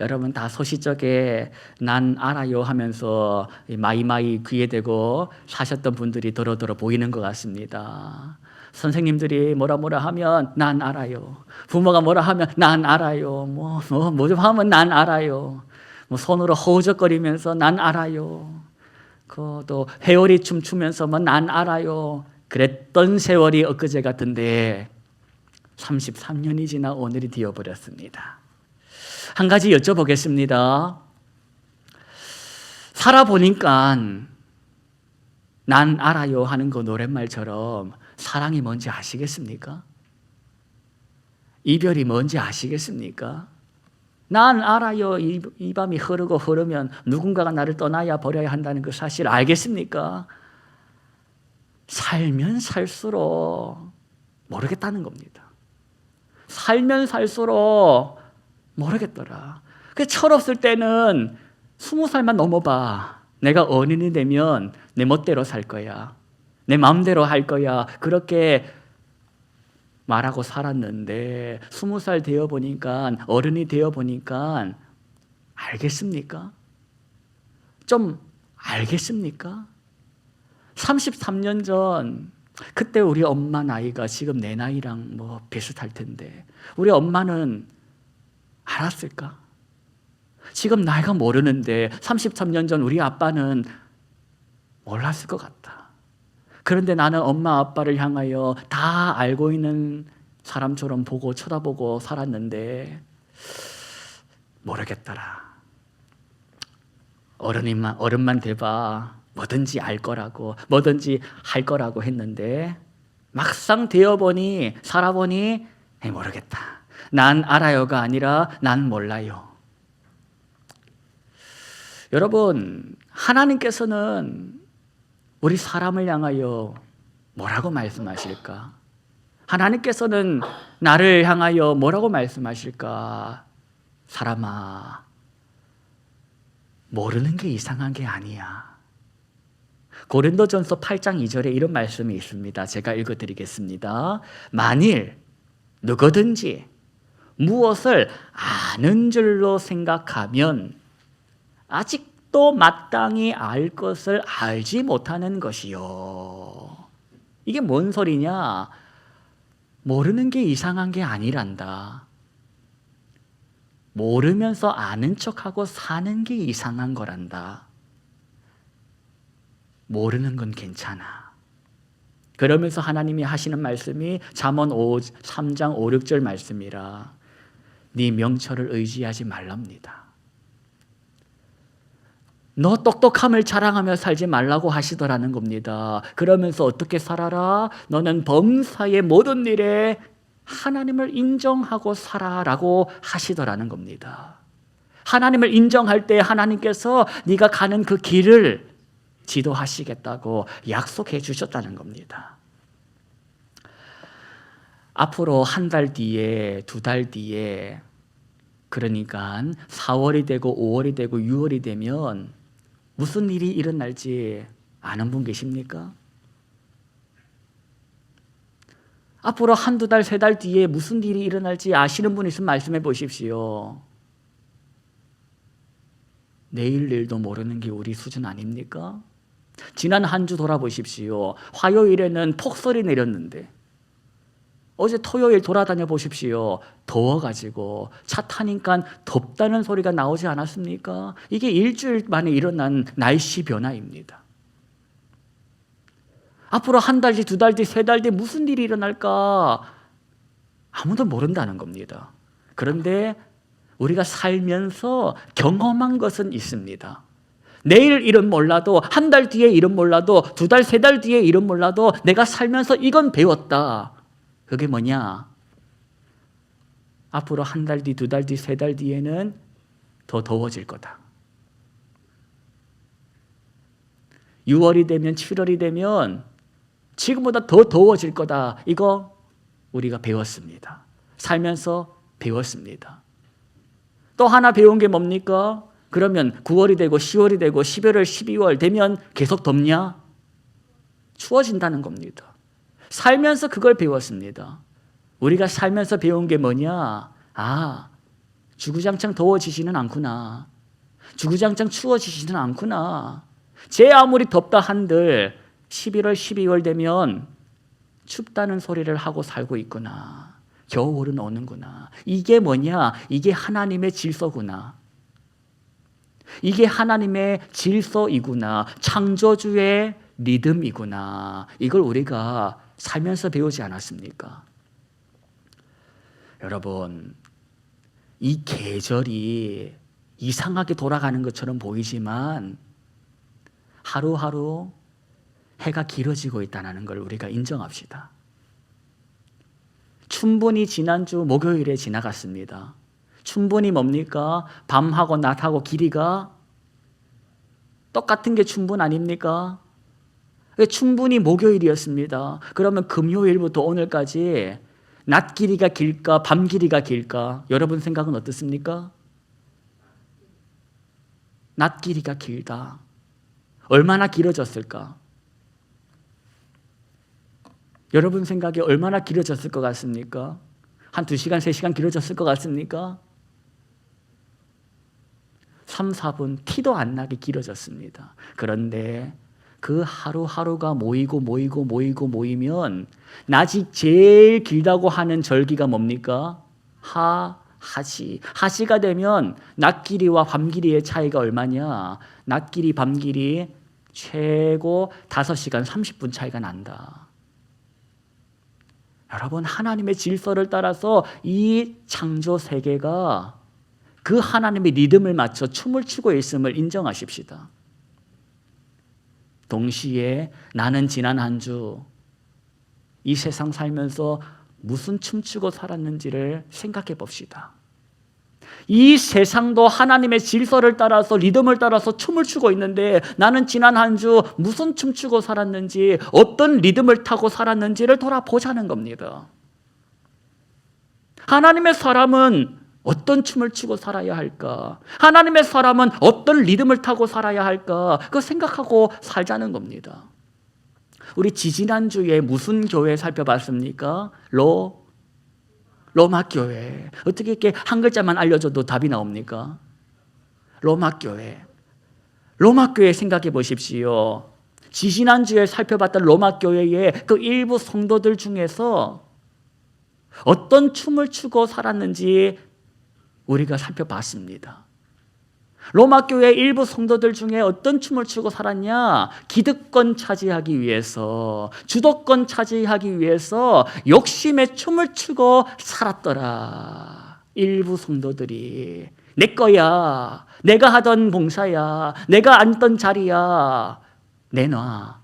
여러분 다 소시적에 난 알아요 하면서 마이마이 귀에 대고 사셨던 분들이 더러더러 보이는 것 같습니다. 선생님들이 뭐라 하면 난 알아요. 부모가 뭐라 하면 난 알아요. 뭐 좀 하면 난 알아요. 뭐 손으로 허우적거리면서 난 알아요. 또 회오리 춤추면서 뭐 난 알아요. 그랬던 세월이 엊그제 같은데 33년이 지나 오늘이 되어버렸습니다. 한 가지 여쭤보겠습니다. 살아보니까 난 알아요 하는 그 노랫말처럼 사랑이 뭔지 아시겠습니까? 이별이 뭔지 아시겠습니까? 난 알아요. 이 밤이 흐르면 누군가가 나를 떠나야 버려야 한다는 그 사실 알겠습니까? 살면 살수록 모르겠다는 겁니다. 살면 살수록 모르겠더라. 철없을 때는 20살만 넘어봐. 내가 어른이 되면 내 멋대로 살 거야. 내 마음대로 할 거야. 그렇게 말하고 살았는데 20살 되어보니까 어른이 되어보니까 알겠습니까? 좀 알겠습니까? 33년 전 그때 우리 엄마 나이가 지금 내 나이랑 뭐 비슷할 텐데 우리 엄마는 알았을까? 지금 나이가 모르는데 33년 전 우리 아빠는 몰랐을 것 같다. 그런데 나는 엄마 아빠를 향하여 다 알고 있는 사람처럼 보고 쳐다보고 살았는데 모르겠더라. 어른만 돼봐. 뭐든지 알 거라고, 뭐든지 할 거라고 했는데 막상 되어보니, 살아보니 모르겠다. 난 알아요가 아니라 난 몰라요. 여러분, 하나님께서는 우리 사람을 향하여 뭐라고 말씀하실까? 하나님께서는 나를 향하여 뭐라고 말씀하실까? 사람아, 모르는 게 이상한 게 아니야. 고린도전서 8장 2절에 이런 말씀이 있습니다. 제가 읽어드리겠습니다. 만일 누구든지 무엇을 아는 줄로 생각하면 아직도 마땅히 알 것을 알지 못하는 것이요. 이게 뭔 소리냐? 모르는 게 이상한 게 아니란다. 모르면서 아는 척하고 사는 게 이상한 거란다. 모르는 건 괜찮아. 그러면서 하나님이 하시는 말씀이 잠언 3장 5, 6절 말씀이라. 네 명철을 의지하지 말랍니다. 너 똑똑함을 자랑하며 살지 말라고 하시더라는 겁니다. 그러면서 어떻게 살아라? 너는 범사의 모든 일에 하나님을 인정하고 살아라고 하시더라는 겁니다. 하나님을 인정할 때 하나님께서 네가 가는 그 길을 지도하시겠다고 약속해 주셨다는 겁니다. 앞으로 한 달 뒤에, 2달 뒤에, 그러니까 4월이 되고 5월이 되고 6월이 되면 무슨 일이 일어날지 아는 분 계십니까? 앞으로 1, 2달, 3달 뒤에 무슨 일이 일어날지 아시는 분 있으면 말씀해 보십시오. 내일 일도 모르는 게 우리 수준 아닙니까? 지난 한 주 돌아보십시오. 화요일에는 폭설이 내렸는데 어제 토요일 돌아다녀 보십시오. 더워가지고 차 타니까 덥다는 소리가 나오지 않았습니까? 이게 일주일 만에 일어난 날씨 변화입니다. 앞으로 한 달 뒤, 2달 뒤, 3달 뒤 무슨 일이 일어날까? 아무도 모른다는 겁니다. 그런데 우리가 살면서 경험한 것은 있습니다. 내일 일은 몰라도, 한 달 뒤에 일은 몰라도, 2달, 3달 뒤에 일은 몰라도 내가 살면서 이건 배웠다. 그게 뭐냐? 앞으로 한 달 뒤, 2달 뒤, 3달 뒤에는 더 더워질 거다. 6월이 되면, 7월이 되면 지금보다 더 더워질 거다. 이거 우리가 배웠습니다. 살면서 배웠습니다. 또 하나 배운 게 뭡니까? 그러면 9월이 되고 10월이 되고 11월, 12월 되면 계속 덥냐? 추워진다는 겁니다. 살면서 그걸 배웠습니다. 우리가 살면서 배운 게 뭐냐? 주구장창 더워지지는 않구나. 주구장창 추워지지는 않구나. 제 아무리 덥다 한들 11월, 12월 되면 춥다는 소리를 하고 살고 있구나. 겨울은 오는구나. 이게 뭐냐? 이게 하나님의 질서구나. 이게 하나님의 질서이구나. 창조주의 리듬이구나. 이걸 우리가 살면서 배우지 않았습니까? 여러분, 이 계절이 이상하게 돌아가는 것처럼 보이지만 하루하루 해가 길어지고 있다는 걸 우리가 인정합시다. 춘분이 지난주 목요일에 지나갔습니다. 춘분이 뭡니까? 밤하고 낮하고 길이가 똑같은 게 춘분 아닙니까? 춘분이 목요일이었습니다. 그러면 금요일부터 오늘까지 낮 길이가 길까? 밤 길이가 길까? 여러분 생각은 어떻습니까? 낮 길이가 길다. 얼마나 길어졌을까? 여러분 생각에 얼마나 길어졌을 것 같습니까? 한 2시간, 3시간 길어졌을 것 같습니까? 3, 4분 티도 안 나게 길어졌습니다. 그런데 그 하루하루가 모이면 낮이 제일 길다고 하는 절기가 뭡니까? 하시. 하시가 되면 낮 길이와 밤 길이의 차이가 얼마냐? 낮 길이, 밤 길이 최고 5시간 30분 차이가 난다. 여러분, 하나님의 질서를 따라서 이 창조 세계가 그 하나님의 리듬을 맞춰 춤을 추고 있음을 인정하십시다. 동시에 나는 지난 한 주 이 세상 살면서 무슨 춤추고 살았는지를 생각해 봅시다. 이 세상도 하나님의 질서를 따라서 리듬을 따라서 춤을 추고 있는데 나는 지난 한 주 무슨 춤추고 살았는지, 어떤 리듬을 타고 살았는지를 돌아보자는 겁니다. 하나님의 사람은 어떤 춤을 추고 살아야 할까? 하나님의 사람은 어떤 리듬을 타고 살아야 할까? 그거 생각하고 살자는 겁니다. 우리 지지난주에 무슨 교회 살펴봤습니까? 로마 교회. 어떻게 이렇게 한 글자만 알려줘도 답이 나옵니까? 로마 교회. 로마 교회 생각해 보십시오. 지지난주에 살펴봤던 로마 교회의 그 일부 성도들 중에서 어떤 춤을 추고 살았는지 우리가 살펴봤습니다. 로마 교회 일부 성도들 중에 어떤 춤을 추고 살았냐? 기득권 차지하기 위해서, 주도권 차지하기 위해서 욕심의 춤을 추고 살았더라. 일부 성도들이 내 거야, 내가 하던 봉사야, 내가 앉던 자리야, 내놔.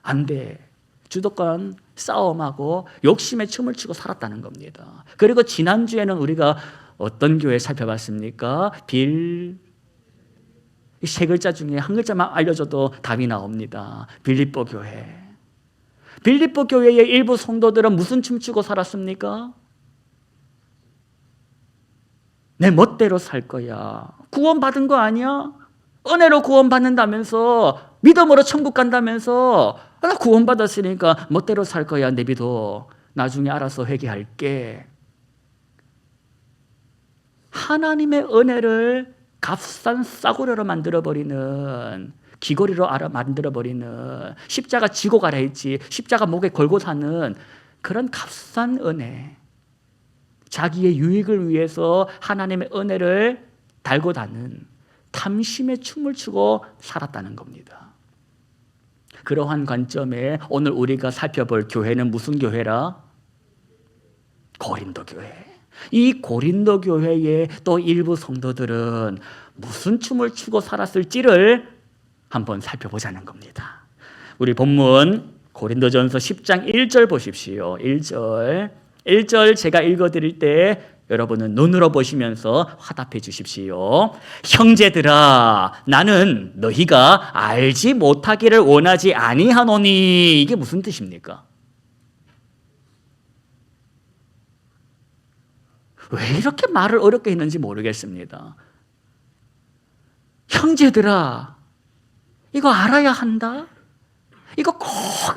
안 돼. 주도권 싸움하고 욕심의 춤을 추고 살았다는 겁니다. 그리고 지난주에는 우리가 어떤 교회 살펴봤습니까? 이 세 글자 중에 한 글자만 알려줘도 답이 나옵니다. 빌립보 교회. 빌립보 교회의 일부 성도들은 무슨 춤추고 살았습니까? 내 멋대로 살 거야. 구원받은 거 아니야? 은혜로 구원받는다면서, 믿음으로 천국 간다면서, 나 구원받았으니까 멋대로 살 거야. 내비둬. 나중에 알아서 회개할게. 하나님의 은혜를 값싼 싸구려로 만들어버리는, 귀걸이로 만들어버리는, 십자가 지고 가라 했지 십자가 목에 걸고 사는 그런 값싼 은혜, 자기의 유익을 위해서 하나님의 은혜를 달고 다는 탐심의 춤을 추고 살았다는 겁니다. 그러한 관점에 오늘 우리가 살펴볼 교회는 무슨 교회라? 고린도 교회. 이 고린도 교회의 또 일부 성도들은 무슨 춤을 추고 살았을지를 한번 살펴보자는 겁니다. 우리 본문 고린도전서 10장 1절 보십시오. 1절 제가 읽어드릴 때 여러분은 눈으로 보시면서 화답해 주십시오. 형제들아, 나는 너희가 알지 못하기를 원하지 아니하노니. 이게 무슨 뜻입니까? 왜 이렇게 말을 어렵게 했는지 모르겠습니다. 형제들아, 이거 알아야 한다? 이거 꼭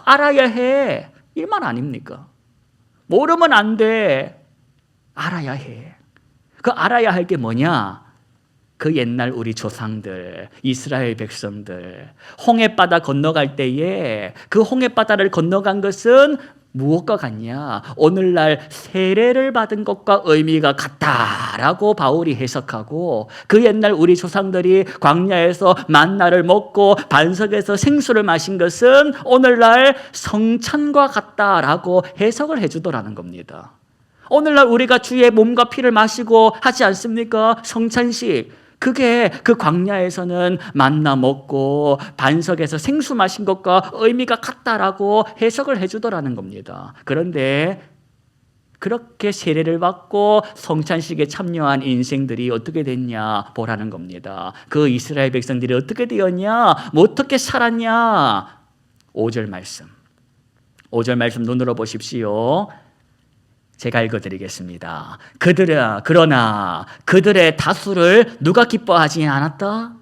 알아야 해. 이 말 아닙니까? 모르면 안 돼. 알아야 해. 그 알아야 할 게 뭐냐? 그 옛날 우리 조상들, 이스라엘 백성들 홍해바다 건너갈 때에 그 홍해바다를 건너간 것은 무엇과 같냐? 오늘날 세례를 받은 것과 의미가 같다라고 바울이 해석하고, 그 옛날 우리 조상들이 광야에서 만나를 먹고 반석에서 생수를 마신 것은 오늘날 성찬과 같다라고 해석을 해주더라는 겁니다. 오늘날 우리가 주의 몸과 피를 마시고 하지 않습니까? 성찬식. 그게 그 광야에서는 만나 먹고 반석에서 생수 마신 것과 의미가 같다라고 해석을 해주더라는 겁니다. 그런데 그렇게 세례를 받고 성찬식에 참여한 인생들이 어떻게 됐냐 보라는 겁니다. 그 이스라엘 백성들이 어떻게 되었냐, 뭐 어떻게 살았냐. 5절 말씀. 5절 말씀 눈으로 보십시오. 제가 읽어드리겠습니다. 그러나 그들의 다수를 누가 기뻐하지 않았다?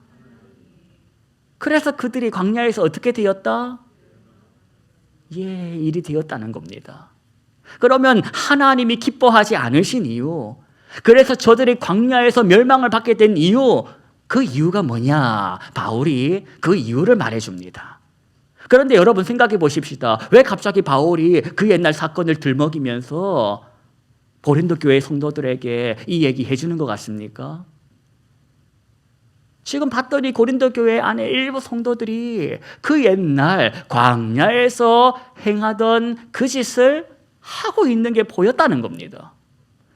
그래서 그들이 광야에서 어떻게 되었다? 일이 되었다는 겁니다. 그러면 하나님이 기뻐하지 않으신 이유, 그래서 저들이 광야에서 멸망을 받게 된 이유, 그 이유가 뭐냐? 바울이 그 이유를 말해줍니다. 그런데 여러분 생각해 보십시다. 왜 갑자기 바울이 그 옛날 사건을 들먹이면서 고린도 교회 성도들에게 이 얘기 해주는 것 같습니까? 지금 봤더니 고린도 교회 안에 일부 성도들이 그 옛날 광야에서 행하던 그 짓을 하고 있는 게 보였다는 겁니다.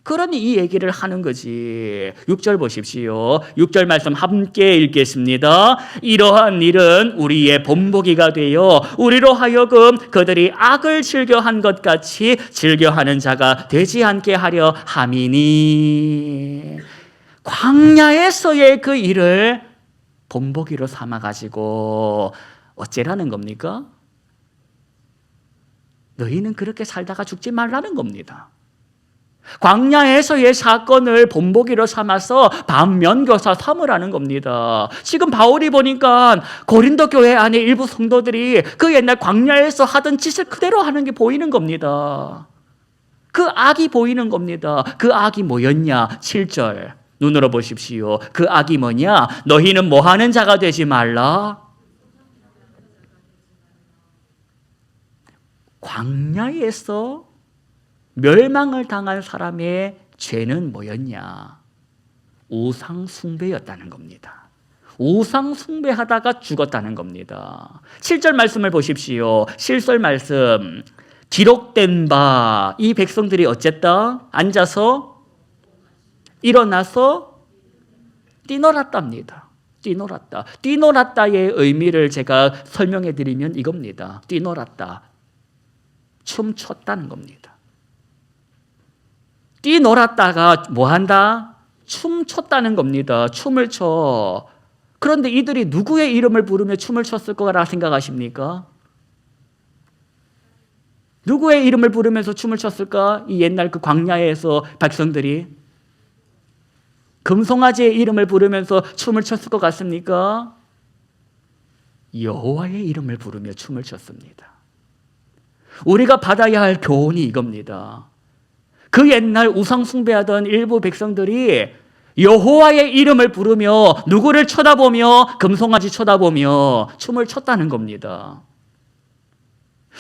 그러니 이 얘기를 하는 거지. 6절 보십시오. 6절 말씀 함께 읽겠습니다. 이러한 일은 우리의 본보기가 되어 우리로 하여금 그들이 악을 즐겨한 것 같이 즐겨하는 자가 되지 않게 하려 함이니. 광야에서의 그 일을 본보기로 삼아가지고 어째라는 겁니까? 너희는 그렇게 살다가 죽지 말라는 겁니다. 광야에서의 사건을 본보기로 삼아서 반면교사 삼으라는 겁니다. 지금 바울이 보니까 고린도 교회 안에 일부 성도들이 그 옛날 광야에서 하던 짓을 그대로 하는 게 보이는 겁니다. 그 악이 보이는 겁니다. 그 악이 뭐였냐? 7절 눈으로 보십시오. 그 악이 뭐냐? 너희는 뭐 하는 자가 되지 말라? 광야에서 멸망을 당한 사람의 죄는 뭐였냐? 우상 숭배였다는 겁니다. 우상 숭배하다가 죽었다는 겁니다. 7절 말씀을 보십시오. 7절 말씀. 기록된 바 이 백성들이 어쨌다? 앉아서 일어나서 뛰놀았답니다. 뛰놀았다. 뛰놀았다의 의미를 제가 설명해 드리면 이겁니다. 뛰놀았다. 춤췄다는 겁니다. 뛰놀았다가 뭐한다? 춤췄다는 겁니다. 춤을 춰. 그런데 이들이 누구의 이름을 부르며 춤을 췄을 거라 생각하십니까? 누구의 이름을 부르면서 춤을 췄을까? 이 옛날 그 광야에서 백성들이 금송아지의 이름을 부르면서 춤을 췄을 것 같습니까? 여호와의 이름을 부르며 춤을 췄습니다. 우리가 받아야 할 교훈이 이겁니다. 그 옛날 우상 숭배하던 일부 백성들이 여호와의 이름을 부르며 누구를 쳐다보며 금송아지 쳐다보며 춤을 췄다는 겁니다.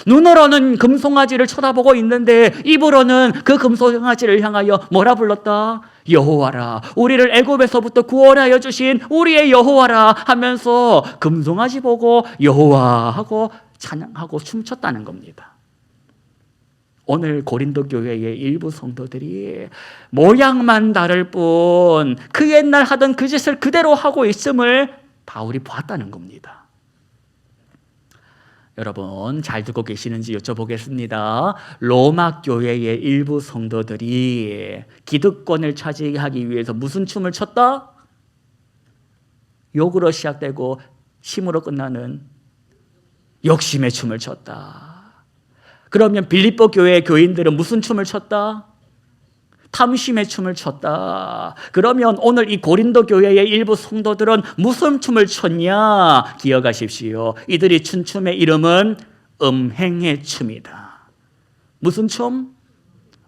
눈으로는 금송아지를 쳐다보고 있는데 입으로는 그 금송아지를 향하여 뭐라 불렀다? 여호와라, 우리를 애굽에서부터 구원하여 주신 우리의 여호와라 하면서 금송아지 보고 여호와 하고 찬양하고 춤췄다는 겁니다. 오늘 고린도 교회의 일부 성도들이 모양만 다를 뿐 그 옛날 하던 그 짓을 그대로 하고 있음을 바울이 보았다는 겁니다. 여러분 잘 듣고 계시는지 여쭤보겠습니다. 로마 교회의 일부 성도들이 기득권을 차지하기 위해서 무슨 춤을 췄다? 욕으로 시작되고 힘으로 끝나는 욕심의 춤을 췄다. 그러면 빌립보 교회의 교인들은 무슨 춤을 췄다? 탐심의 춤을 췄다. 그러면 오늘 이 고린도 교회의 일부 성도들은 무슨 춤을 췄냐? 기억하십시오. 이들이 춘 춤의 이름은 음행의 춤이다. 무슨 춤?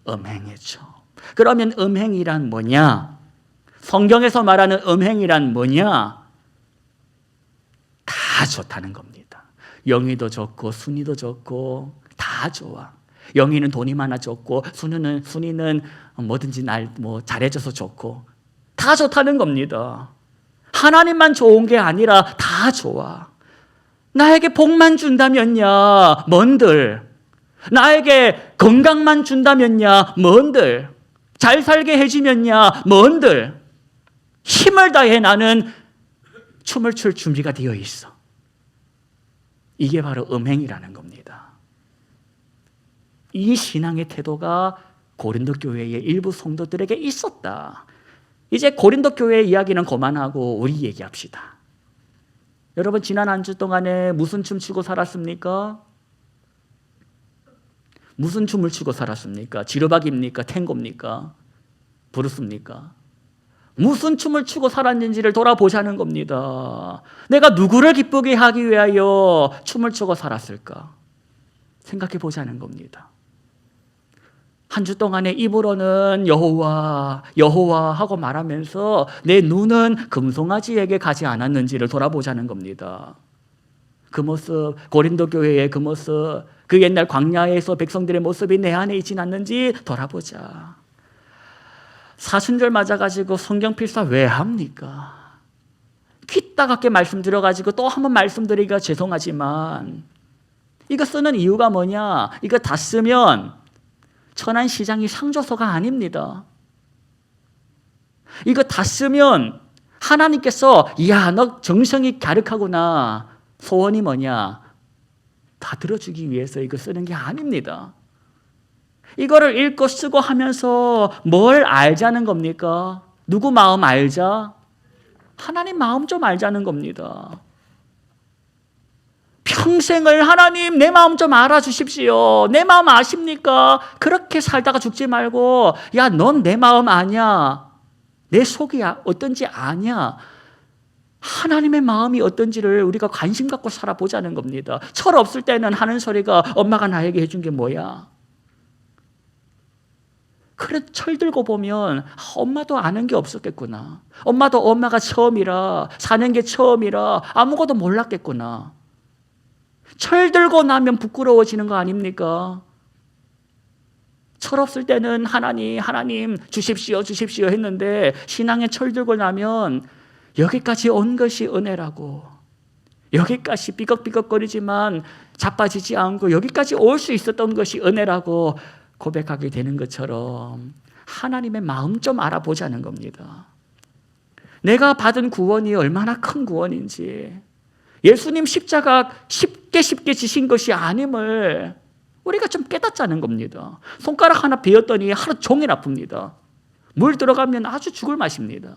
음행의 춤. 그러면 음행이란 뭐냐? 성경에서 말하는 음행이란 뭐냐? 다 좋다는 겁니다. 영희도 좋고 순위도 좋고 다 좋아. 영희는 돈이 많아 좋고 순위는 뭐든지 날 잘해줘서 좋고 다 좋다는 겁니다. 하나님만 좋은 게 아니라 다 좋아. 나에게 복만 준다면야 뭔들, 나에게 건강만 준다면야 뭔들, 잘 살게 해주면야 뭔들, 힘을 다해 나는 춤을 출 준비가 되어 있어. 이게 바로 음행이라는 겁니다. 이 신앙의 태도가 고린도 교회의 일부 성도들에게 있었다. 이제 고린도 교회 이야기는 그만하고 우리 얘기합시다. 여러분, 지난 한 주 동안에 무슨 춤 추고 살았습니까? 무슨 춤을 추고 살았습니까? 지르박입니까? 탱고입니까? 브루스입니까? 무슨 춤을 추고 살았는지를 돌아보자는 겁니다. 내가 누구를 기쁘게 하기 위하여 춤을 추고 살았을까? 생각해 보자는 겁니다. 한 주 동안에 입으로는 여호와 여호와 하고 말하면서 내 눈은 금송아지에게 가지 않았는지를 돌아보자는 겁니다. 그 모습, 고린도 교회의 그 모습, 그 옛날 광야에서 백성들의 모습이 내 안에 있진 않는지 돌아보자. 사순절 맞아가지고 성경 필사 왜 합니까? 귀 따갑게 말씀드려가지고 또 한 번 말씀드리기가 죄송하지만 이거 쓰는 이유가 뭐냐? 이거 다 쓰면 천안시장이 상조서가 아닙니다. 이거 다 쓰면 하나님께서 야, 너 정성이 갸륵하구나. 소원이 뭐냐? 다 들어주기 위해서 이거 쓰는 게 아닙니다. 이거를 읽고 쓰고 하면서 뭘 알자는 겁니까? 누구 마음 알자? 하나님 마음 좀 알자는 겁니다. 평생을 하나님 내 마음 좀 알아주십시오. 내 마음 아십니까? 그렇게 살다가 죽지 말고 야, 넌 내 마음 아냐? 내 속이 어떤지 아냐? 하나님의 마음이 어떤지를 우리가 관심 갖고 살아보자는 겁니다. 철 없을 때는 하는 소리가 엄마가 나에게 해준 게 뭐야? 그래, 철 들고 보면 엄마도 아는 게 없었겠구나. 엄마도 엄마가 처음이라, 사는 게 처음이라 아무것도 몰랐겠구나. 철 들고 나면 부끄러워지는 거 아닙니까? 철 없을 때는 하나님 주십시오 했는데 신앙에 철 들고 나면 여기까지 온 것이 은혜라고, 여기까지 삐걱삐걱거리지만 자빠지지 않고 여기까지 올 수 있었던 것이 은혜라고 고백하게 되는 것처럼 하나님의 마음 좀 알아보자는 겁니다. 내가 받은 구원이 얼마나 큰 구원인지, 예수님 십자가 쉽게 지신 것이 아님을 우리가 좀 깨닫자는 겁니다. 손가락 하나 베었더니 하루 종일 아픕니다. 물 들어가면 아주 죽을 맛입니다.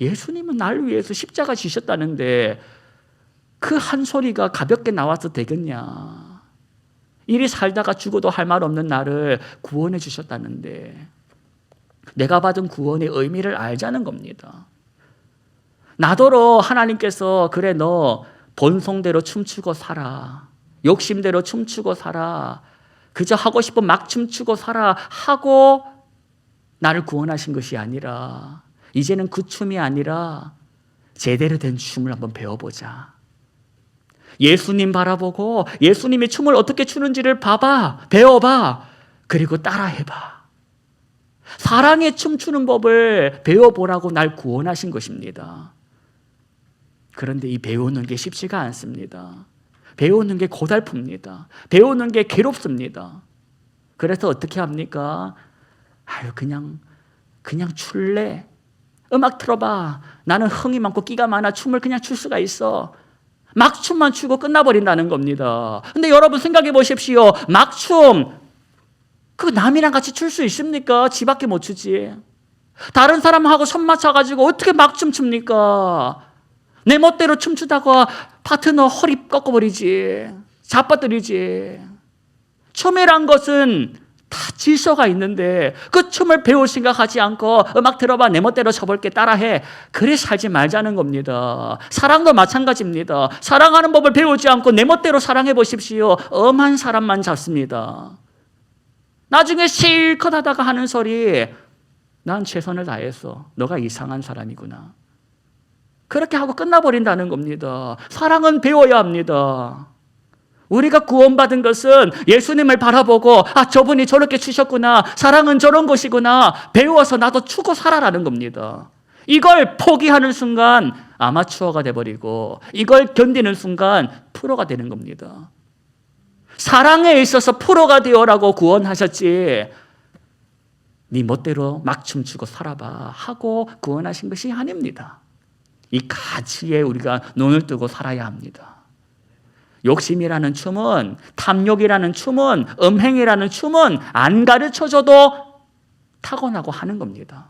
예수님은 나를 위해서 십자가 지셨다는데 그 한 소리가 가볍게 나와서 되겠냐? 이리 살다가 죽어도 할 말 없는 나를 구원해 주셨다는데 내가 받은 구원의 의미를 알자는 겁니다. 나더러 하나님께서 그래, 너 본성대로 춤추고 살아, 욕심대로 춤추고 살아, 그저 하고 싶은 막 춤추고 살아 하고 나를 구원하신 것이 아니라 이제는 그 춤이 아니라 제대로 된 춤을 한번 배워보자. 예수님 바라보고 예수님이 춤을 어떻게 추는지를 봐봐, 배워봐, 그리고 따라해봐. 사랑의 춤추는 법을 배워보라고 날 구원하신 것입니다. 그런데 이 배우는 게 쉽지가 않습니다. 배우는 게 고달픕니다. 배우는 게 괴롭습니다. 그래서 어떻게 합니까? 아유, 그냥 출래. 음악 틀어봐. 나는 흥이 많고 끼가 많아. 춤을 그냥 출 수가 있어. 막춤만 추고 끝나버린다는 겁니다. 근데 여러분 생각해 보십시오. 막춤, 그 남이랑 같이 출 수 있습니까? 지밖에 못 추지. 다른 사람하고 손 맞춰가지고 어떻게 막춤 춥니까? 내 멋대로 춤추다가 파트너 허리 꺾어버리지, 자빠뜨리지. 춤이란 것은 다 질서가 있는데 그 춤을 배울 생각하지 않고 음악 들어봐, 내 멋대로 쳐볼게, 따라해. 그래 살지 말자는 겁니다. 사랑도 마찬가지입니다. 사랑하는 법을 배우지 않고 내 멋대로 사랑해 보십시오. 엄한 사람만 잡습니다. 나중에 실컷 하다가 하는 소리, 난 최선을 다했어. 너가 이상한 사람이구나. 그렇게 하고 끝나버린다는 겁니다. 사랑은 배워야 합니다. 우리가 구원받은 것은 예수님을 바라보고 저분이 저렇게 주셨구나. 사랑은 저런 것이구나. 배워서 나도 추고 살아라는 겁니다. 이걸 포기하는 순간 아마추어가 돼버리고 이걸 견디는 순간 프로가 되는 겁니다. 사랑에 있어서 프로가 되어라고 구원하셨지 네 멋대로 막 춤추고 살아봐 하고 구원하신 것이 아닙니다. 이 가치에 우리가 눈을 뜨고 살아야 합니다. 욕심이라는 춤은, 탐욕이라는 춤은, 음행이라는 춤은 안 가르쳐줘도 타고나고 하는 겁니다.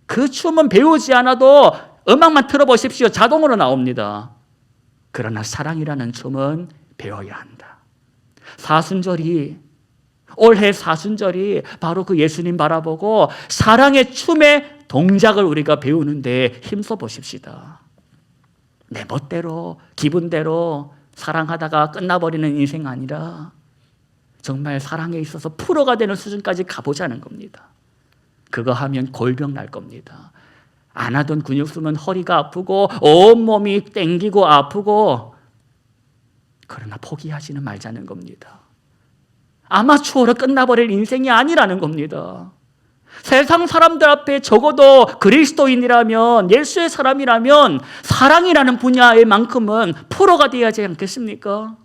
그 춤은 배우지 않아도 음악만 틀어보십시오. 자동으로 나옵니다. 그러나 사랑이라는 춤은 배워야 한다. 올해 사순절이 바로 그 예수님 바라보고 사랑의 춤의 동작을 우리가 배우는데 힘써 보십시다. 내 멋대로 기분대로 사랑하다가 끝나버리는 인생 아니라 정말 사랑에 있어서 프로가 되는 수준까지 가보자는 겁니다. 그거 하면 골병 날 겁니다. 안 하던 근육 쓰면 허리가 아프고 온몸이 땡기고 아프고 그러나 포기하지는 말자는 겁니다. 아마추어로 끝나버릴 인생이 아니라는 겁니다. 세상 사람들 앞에 적어도 그리스도인이라면 예수의 사람이라면 사랑이라는 분야의 만큼은 프로가 되어야 하지 않겠습니까?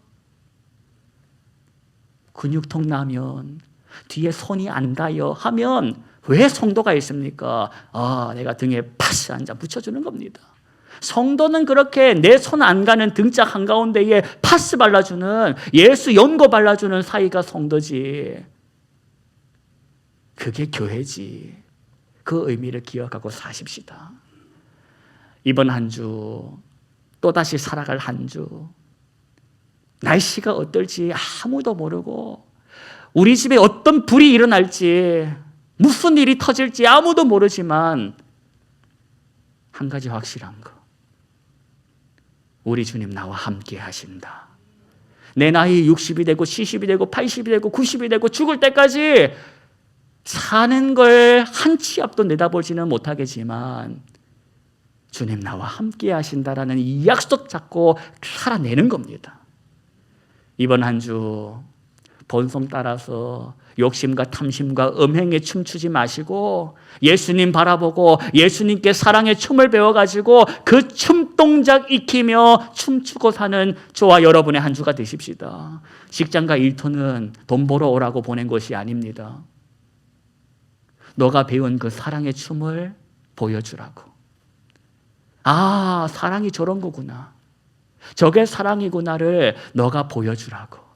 근육통 나면 뒤에 손이 안 닿아요 하면 왜 성도가 있습니까? 내가 등에 파스 한 장 붙여주는 겁니다. 성도는 그렇게 내 손 안 가는 등짝 한가운데에 파스 발라주는 예수 연고 발라주는 사이가 성도지. 그게 교회지. 그 의미를 기억하고 사십시다. 이번 한 주 또다시 살아갈 한 주 날씨가 어떨지 아무도 모르고 우리 집에 어떤 불이 일어날지 무슨 일이 터질지 아무도 모르지만 한 가지 확실한 거 우리 주님 나와 함께 하신다. 내 나이 60이 되고 70이 되고 80이 되고 90이 되고 죽을 때까지 사는 걸 한 치 앞도 내다보지는 못하겠지만 주님 나와 함께 하신다라는 이 약속 잡고 살아내는 겁니다. 이번 한 주 본성 따라서 욕심과 탐심과 음행에 춤추지 마시고 예수님 바라보고 예수님께 사랑의 춤을 배워가지고 그 춤 동작 익히며 춤추고 사는 저와 여러분의 한 주가 되십시다. 직장과 일터는 돈 벌어 오라고 보낸 것이 아닙니다. 너가 배운 그 사랑의 춤을 보여주라고. 사랑이 저런 거구나. 저게 사랑이구나를 너가 보여주라고.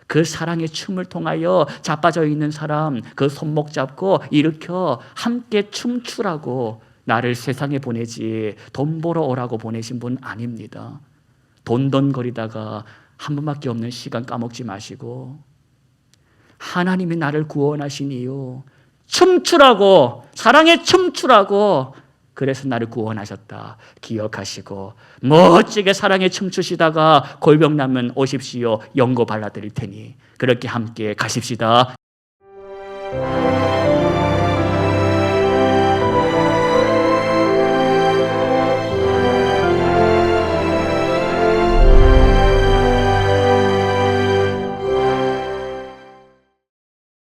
그 사랑의 춤을 통하여 자빠져 있는 사람 그 손목 잡고 일으켜 함께 춤추라고 나를 세상에 보내지 돈 벌어 오라고 보내신 분 아닙니다. 돈돈거리다가 한 번밖에 없는 시간 까먹지 마시고 하나님이 나를 구원하신 이유 춤추라고, 사랑의 춤추라고, 그래서 나를 구원하셨다 기억하시고 멋지게 사랑에 춤추시다가 골병 나면 오십시오. 연고 발라드릴 테니 그렇게 함께 가십시다.